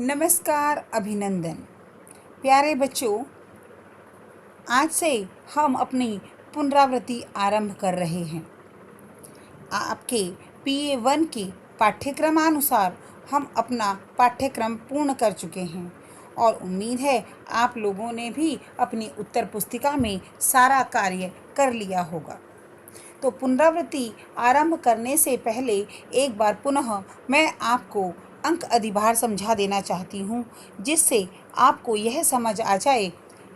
नमस्कार, अभिनंदन। प्यारे बच्चों, आज से हम अपनी पुनरावृत्ति आरंभ कर रहे हैं। आपके PA1 के पाठ्यक्रमानुसार हम अपना पाठ्यक्रम पूर्ण कर चुके हैं और उम्मीद है आप लोगों ने भी अपनी उत्तर पुस्तिका में सारा कार्य कर लिया होगा। तो पुनरावृत्ति आरंभ करने से पहले एक बार पुनः मैं आपको अंक अधिभार समझा देना चाहती हूँ, जिससे आपको यह समझ आ जाए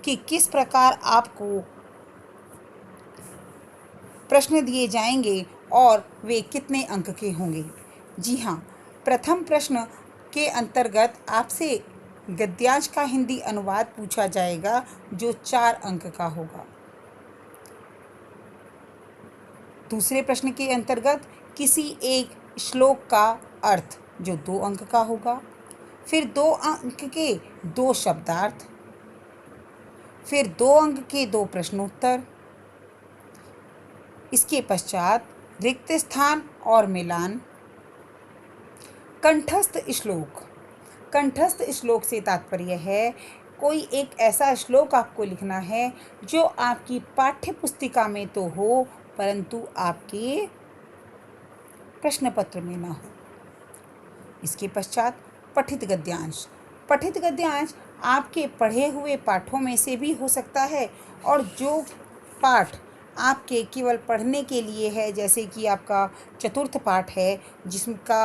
कि किस प्रकार आपको प्रश्न दिए जाएंगे और वे कितने अंक के होंगे। जी हाँ, प्रथम प्रश्न के अंतर्गत आपसे गद्यांश का हिंदी अनुवाद पूछा जाएगा, जो 4 अंक का होगा। दूसरे प्रश्न के अंतर्गत किसी एक श्लोक का अर्थ, जो 2 अंक का होगा। फिर 2 अंक के 2 शब्दार्थ, फिर 2 अंक के 2 प्रश्नोत्तर। इसके पश्चात रिक्त स्थान और मिलान। कंठस्थ श्लोक। कंठस्थ श्लोक से तात्पर्य है कोई एक ऐसा श्लोक आपको लिखना है जो आपकी पाठ्य पुस्तिका में तो हो, परंतु आपके प्रश्न पत्र में ना हो। इसके पश्चात पठित गद्यांश। पठित गद्यांश आपके पढ़े हुए पाठों में से भी हो सकता है, और जो पाठ आपके केवल पढ़ने के लिए है, जैसे कि आपका चतुर्थ पाठ है जिसका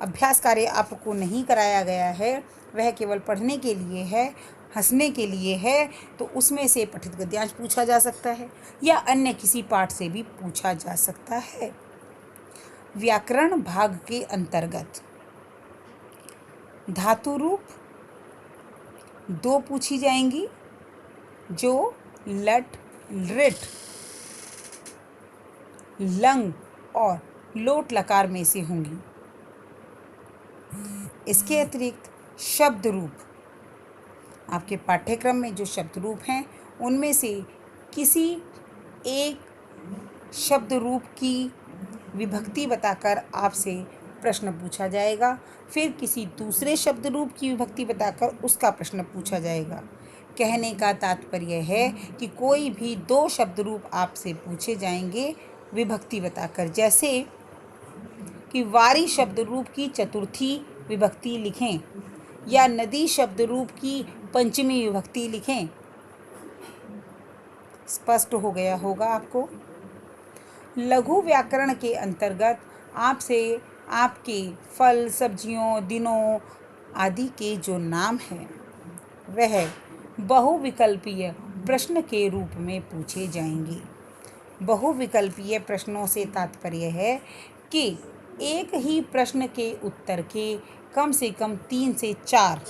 अभ्यास कार्य आपको नहीं कराया गया है, वह केवल पढ़ने के लिए है, हंसने के लिए है, तो उसमें से पठित गद्यांश पूछा जा सकता है, या अन्य किसी पाठ से भी पूछा जा सकता है। व्याकरण भाग के अंतर्गत धातु रूप 2 पूछी जाएंगी, जो लट, लिट, लंग और लोट लकार में से होंगी। इसके अतिरिक्त शब्द रूप, आपके पाठ्यक्रम में जो शब्द रूप हैं उनमें से किसी एक शब्द रूप की विभक्ति बताकर आपसे प्रश्न पूछा जाएगा। फिर किसी दूसरे शब्द रूप की विभक्ति बताकर उसका प्रश्न पूछा जाएगा। कहने का तात्पर्य है कि कोई भी 2 शब्द रूप आपसे पूछे जाएंगे विभक्ति बताकर, जैसे कि वारी शब्द रूप की चतुर्थी विभक्ति लिखें या नदी शब्द रूप की पंचमी विभक्ति लिखें। स्पष्ट हो गया होगा आपको। लघु व्याकरण के अंतर्गत आपसे आपके फल, सब्जियों, दिनों आदि के जो नाम हैं वह बहुविकल्पीय प्रश्न के रूप में पूछे जाएंगे। बहुविकल्पीय प्रश्नों से तात्पर्य है कि एक ही प्रश्न के उत्तर के कम से कम 3 से 4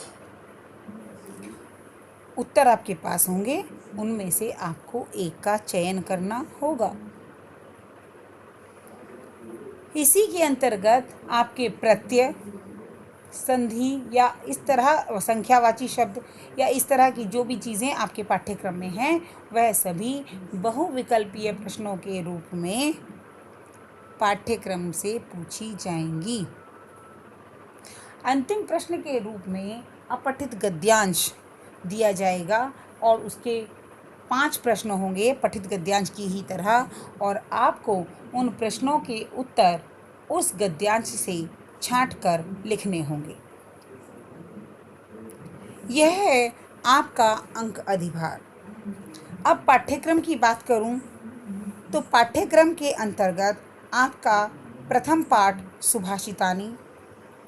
उत्तर आपके पास होंगे, उनमें से आपको एक का चयन करना होगा। इसी के अंतर्गत आपके प्रत्यय, संधि या इस तरह संख्यावाची शब्द या इस तरह की जो भी चीज़ें आपके पाठ्यक्रम में हैं, वह सभी बहुविकल्पीय प्रश्नों के रूप में पाठ्यक्रम से पूछी जाएंगी। अंतिम प्रश्न के रूप में अपठित गद्यांश दिया जाएगा और उसके 5 प्रश्न होंगे पठित गद्यांश की ही तरह, और आपको उन प्रश्नों के उत्तर उस गद्यांश से छांटकर लिखने होंगे। यह है आपका अंक अधिभार। अब पाठ्यक्रम की बात करूं तो पाठ्यक्रम के अंतर्गत आपका प्रथम पाठ सुभाषितानी,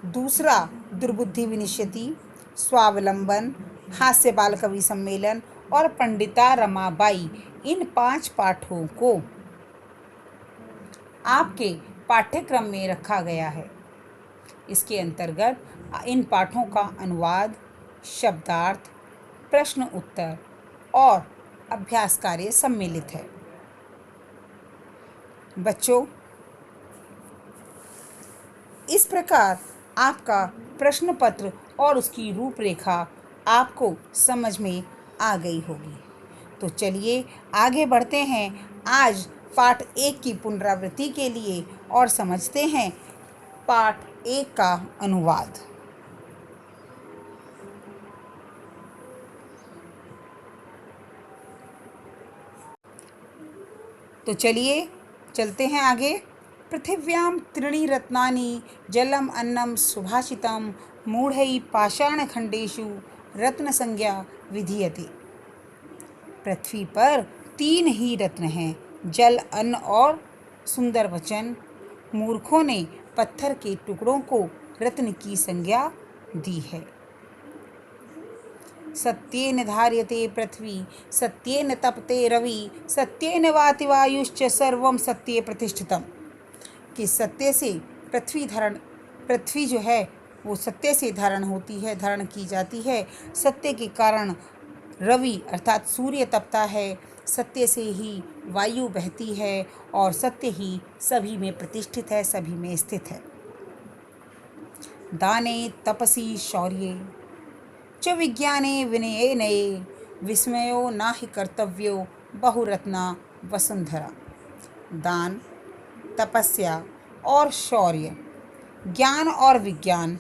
दूसरा दुर्बुद्धि विनिश्यति, स्वावलंबन, हास्य बाल कवि सम्मेलन और पंडिता रमाबाई, इन 5 पाठों को आपके पाठ्यक्रम में रखा गया है। इसके अंतर्गत इन पाठों का अनुवाद, शब्दार्थ, प्रश्न उत्तर और अभ्यास कार्य सम्मिलित है। बच्चों, इस प्रकार आपका प्रश्न पत्र और उसकी रूपरेखा आपको समझ में आ गई होगी। तो चलिए आगे बढ़ते हैं आज पाठ 1 की पुनरावृत्ति के लिए और समझते हैं पाठ 1 का अनुवाद। तो चलिए चलते हैं आगे। पृथिव्यां त्रीणि रत्नानि जलम अन्नम सुभाषितम मूढ़ै पाषाणखंडेषु रत्न संज्ञा विधीयते। पृथ्वी पर 3 ही रत्न हैं, जल, अन्न और सुंदर वचन। मूर्खों ने पत्थर के टुकड़ों को रत्न की संज्ञा दी है। सत्येन धार्यते पृथ्वी सत्येन तपते रवि सत्येन वाति वायुश्च सर्वं सत्ये प्रतिष्ठितम। कि सत्य से पृथ्वी जो है वो सत्य से धारण की जाती है। सत्य के कारण रवि अर्थात सूर्य तपता है, सत्य से ही वायु बहती है और सत्य ही सभी में प्रतिष्ठित है, सभी में स्थित है। दाने तपसी शौर्ये च विज्ञाने विनयेनये विस्मयो नाहि कर्तव्यो बहुरत्ना वसुंधरा। दान, तपस्या और शौर्य, ज्ञान और विज्ञान,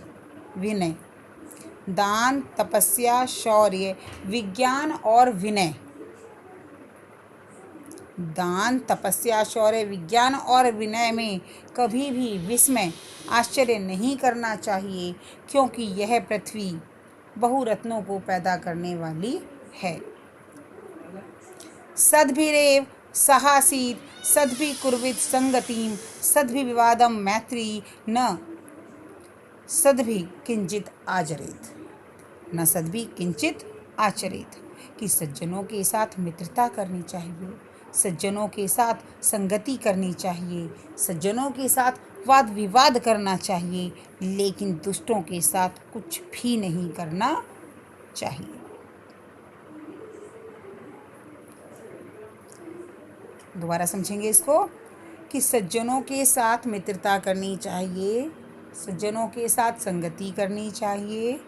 विनय। दान, तपस्या, शौर्य, विज्ञान और विनय। दान, तपस्या, शौर्य, विज्ञान और विनय में कभी भी विस्मय, आश्चर्य नहीं करना चाहिए, क्योंकि यह पृथ्वी बहुरत्नों को पैदा करने वाली है। सद्भिरेव सहासीत सद्भि कुर्वित संगतिम सद्भि विवादम मैत्री न सद्भि किंचित आचरेत। न सद्भि किंचित आचरेत। कि सज्जनों के साथ मित्रता करनी चाहिए, सज्जनों के साथ संगति करनी चाहिए, सज्जनों के साथ वाद विवाद करना चाहिए, लेकिन दुष्टों के साथ कुछ भी नहीं करना चाहिए। दोबारा समझेंगे इसको कि सज्जनों के साथ मित्रता करनी चाहिए, सज्जनों के साथ संगति करनी चाहिए,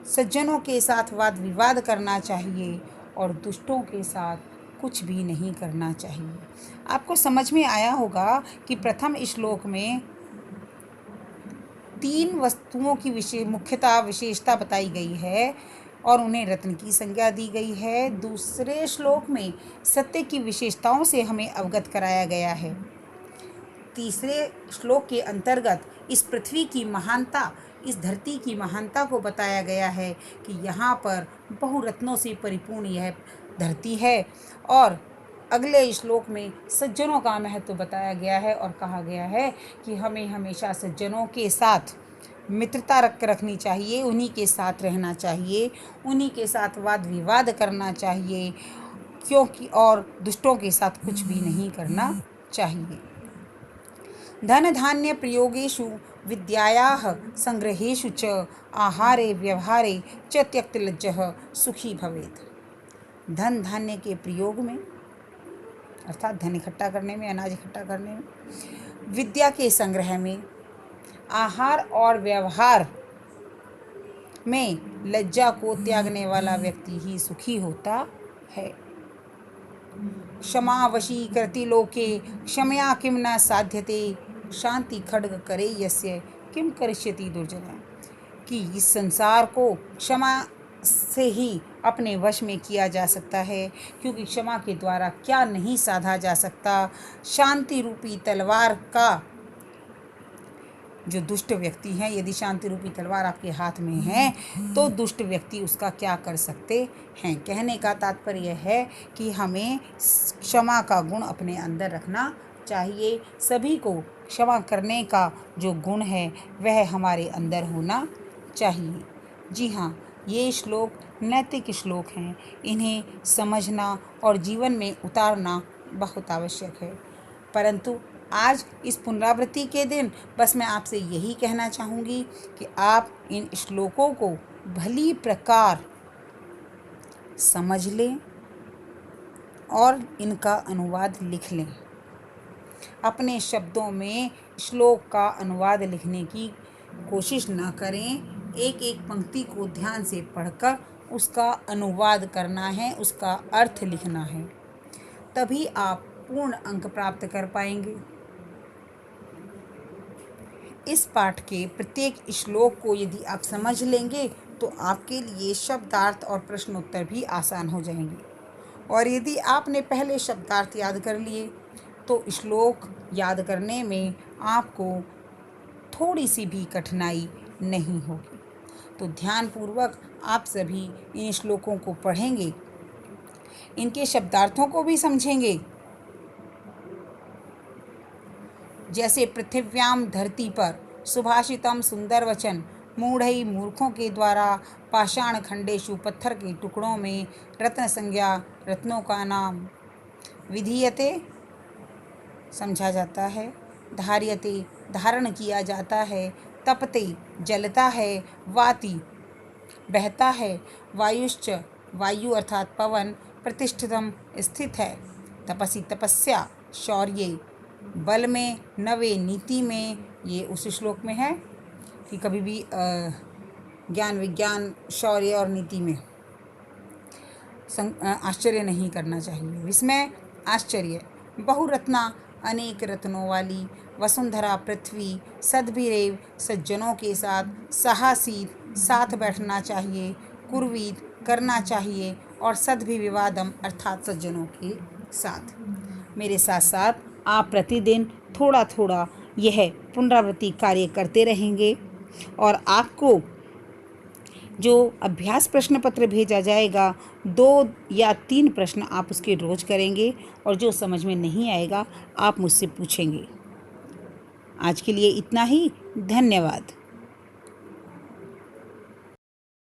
सज्जनों के साथ वाद विवाद करना चाहिए और दुष्टों के साथ कुछ भी नहीं करना चाहिए। आपको समझ में आया होगा कि प्रथम श्लोक में 3 वस्तुओं की विशेषता बताई गई है और उन्हें रत्न की संज्ञा दी गई है। दूसरे श्लोक में सत्य की विशेषताओं से हमें अवगत कराया गया है। तीसरे श्लोक के अंतर्गत इस पृथ्वी की महानता, इस धरती की महानता को बताया गया है कि यहाँ पर बहुरत्नों से परिपूर्ण यह धरती है। और अगले श्लोक में सज्जनों का महत्व बताया गया है और कहा गया है कि हमें हमेशा सज्जनों के साथ मित्रता रखनी चाहिए, उन्हीं के साथ रहना चाहिए, उन्हीं के साथ वाद विवाद करना चाहिए, क्योंकि और दुष्टों के साथ कुछ भी नहीं करना चाहिए। धन धान्य प्रयोगेषु विद्यायाः संग्रहेषु च आहारे व्यवहारे च त्यक्तलज्जः सुखी भवेत्। धन धान्य के प्रयोग में अर्थात धन इकट्ठा करने में, अनाज इकट्ठा करने में, विद्या के संग्रह में, आहार और व्यवहार में लज्जा को त्यागने वाला व्यक्ति ही सुखी होता है। क्षमा वशी करति लोके क्षमया किम न साध्यते शांति खड्ग करे यस्य किम करिष्यति दुर्जना। कि इस संसार को क्षमा से ही अपने वश में किया जा सकता है, क्योंकि क्षमा के द्वारा क्या नहीं साधा जा सकता। शांति रूपी तलवार का जो दुष्ट व्यक्ति हैं, यदि शांति रूपी तलवार आपके हाथ में है तो दुष्ट व्यक्ति उसका क्या कर सकते हैं। कहने का तात्पर्य है कि हमें क्षमा का गुण अपने अंदर रखना चाहिए। सभी को क्षमा करने का जो गुण है वह हमारे अंदर होना चाहिए। जी हाँ, ये श्लोक नैतिक श्लोक हैं, इन्हें समझना और जीवन में उतारना बहुत आवश्यक है। परंतु आज इस पुनरावृत्ति के दिन बस मैं आपसे यही कहना चाहूँगी कि आप इन श्लोकों को भली प्रकार समझ लें और इनका अनुवाद लिख लें। अपने शब्दों में श्लोक का अनुवाद लिखने की कोशिश न करें। एक एक पंक्ति को ध्यान से पढ़कर उसका अनुवाद करना है, उसका अर्थ लिखना है, तभी आप पूर्ण अंक प्राप्त कर पाएंगे। इस पाठ के प्रत्येक श्लोक को यदि आप समझ लेंगे तो आपके लिए शब्दार्थ और प्रश्नोत्तर भी आसान हो जाएंगे। और यदि आपने पहले शब्दार्थ याद कर लिए तो श्लोक याद करने में आपको थोड़ी सी भी कठिनाई नहीं होगी। तो ध्यानपूर्वक आप सभी इन श्लोकों को पढ़ेंगे, इनके शब्दार्थों को भी समझेंगे। जैसे पृथिव्याम धरती पर, सुभाषितम सुंदर वचन, मूढ़ई मूर्खों के द्वारा पाषाण खंडेशु पत्थर के टुकड़ों में रत्न संज्ञा रत्नों का नाम, विधीयते समझा जाता है, धार्यते धारण किया जाता है, तपते जलता है, वाति बहता है, वायुश्च वायु अर्थात पवन, प्रतिष्ठितम स्थित है, तपसी तपस्या, शौर्य बल में, नवे नीति में। ये उस श्लोक में है कि कभी भी ज्ञान विज्ञान शौर्य और नीति में आश्चर्य नहीं करना चाहिए। विस्मय आश्चर्य, बहुरत्ना अनेक रत्नों वाली, वसुंधरा पृथ्वी, सद्भिरेव सज्जनों के साथ, साहसीत साथ बैठना चाहिए, कुर्वीत करना चाहिए, और सद्भि विवादम अर्थात सज्जनों के साथ। मेरे साथ साथ आप प्रतिदिन थोड़ा थोड़ा यह पुनरावृत्ति कार्य करते रहेंगे और आपको जो अभ्यास प्रश्न पत्र भेजा जाएगा 2 या 3 प्रश्न आप उसके रोज करेंगे और जो समझ में नहीं आएगा आप मुझसे पूछेंगे। आज के लिए इतना ही। धन्यवाद।